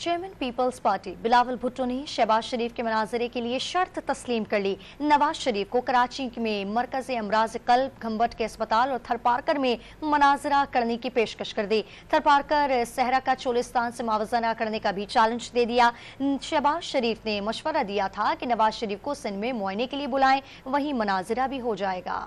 Chairman Peoples Party Bilawal Bhutto نے شہباز شریف کے مناظرے کے لیے شرط تسلیم کر لی۔ نواز شریف کو کراچی میں مرکز امراض قلب گھمبٹ کے اسپتال اور تھرپارکر میں مناظرہ کرنے کی پیشکش کر دی۔ تھرپارکر صحرا کا چولستان سے موازنہ کرنے کا بھی چیلنج دے دیا۔ شہباز شریف نے مشورہ دیا تھا کہ نواز شریف کو سندھ میں معائنے کے لیے بلائیں، وہیں مناظرہ بھی ہو جائے گا۔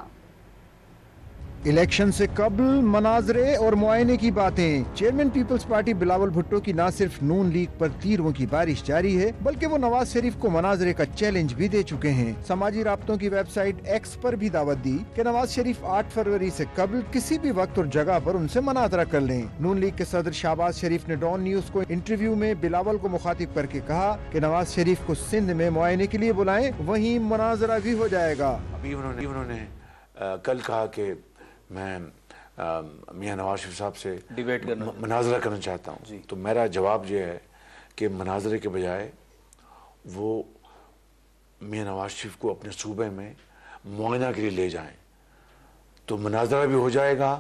الیکشن سے قبل مناظرے اور معائنے کی باتیں۔ Chairman Peoples Party Bilawal Bhutto کی نہ صرف نون لیگ پر تیروں کی بارش جاری ہے بلکہ وہ نواز شریف کو مناظرے کا چیلنج بھی دے چکے ہیں۔ سماجی رابطوں کی ویب سائٹ ایکس پر بھی دعوت دی کہ نواز شریف 8 فروری سے قبل کسی بھی وقت اور جگہ پر ان سے مناظرہ کر لیں۔ نون لیگ کے صدر شہباز شریف نے ڈان نیوز کو انٹرویو میں بلاول کو مخاطب کر کے کہا کہ نواز شریف کو سندھ میں معائنے کے لیے بلائیں، وہیں مناظرہ بھی ہو جائے گا۔ ابھی انہوں نے کل کہا کہ میں میاں نواز شریف صاحب سے مناظرہ کرنا چاہتا ہوں، تو میرا جواب یہ ہے کہ مناظرے کے بجائے وہ میاں نواز شریف کو اپنے صوبے میں معائنہ کے لیے لے جائیں تو مناظرہ بھی ہو جائے گا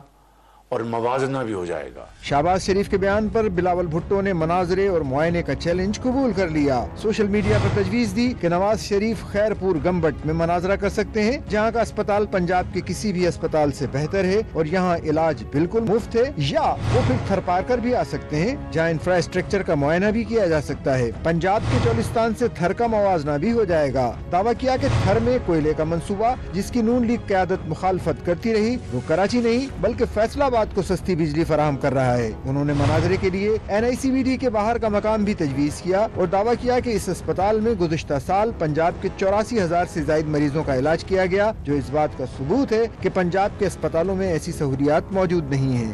اور موازنہ بھی ہو جائے گا۔ شہباز شریف کے بیان پر بلاول بھٹو نے مناظرے اور معائنے کا چیلنج قبول کر لیا۔ سوشل میڈیا پر تجویز دی کہ نواز شریف خیرپور گمبٹ میں مناظرہ کر سکتے ہیں، جہاں کا اسپتال پنجاب کے کسی بھی اسپتال سے بہتر ہے اور یہاں علاج بالکل مفت ہے، یا وہ پھر تھرپارکر بھی آ سکتے ہیں جہاں انفراسٹرکچر کا معائنہ بھی کیا جا سکتا ہے۔ پنجاب کے چولستان سے تھر کا موازنہ بھی ہو جائے گا۔ دعویٰ کیا کہ تھر میں کوئلے کا منصوبہ جس کی نون لیگ قیادت مخالفت کرتی رہی، وہ کراچی نہیں بلکہ فیصل آباد کو سستی بجلی فراہم کر رہا ہے۔ انہوں نے مناظرے کے لیے NICVD کے باہر کا مقام بھی تجویز کیا اور دعویٰ کیا کہ اس اسپتال میں گزشتہ سال پنجاب کے 84,000 سے زائد مریضوں کا علاج کیا گیا، جو اس بات کا ثبوت ہے کہ پنجاب کے اسپتالوں میں ایسی سہولیات موجود نہیں ہیں۔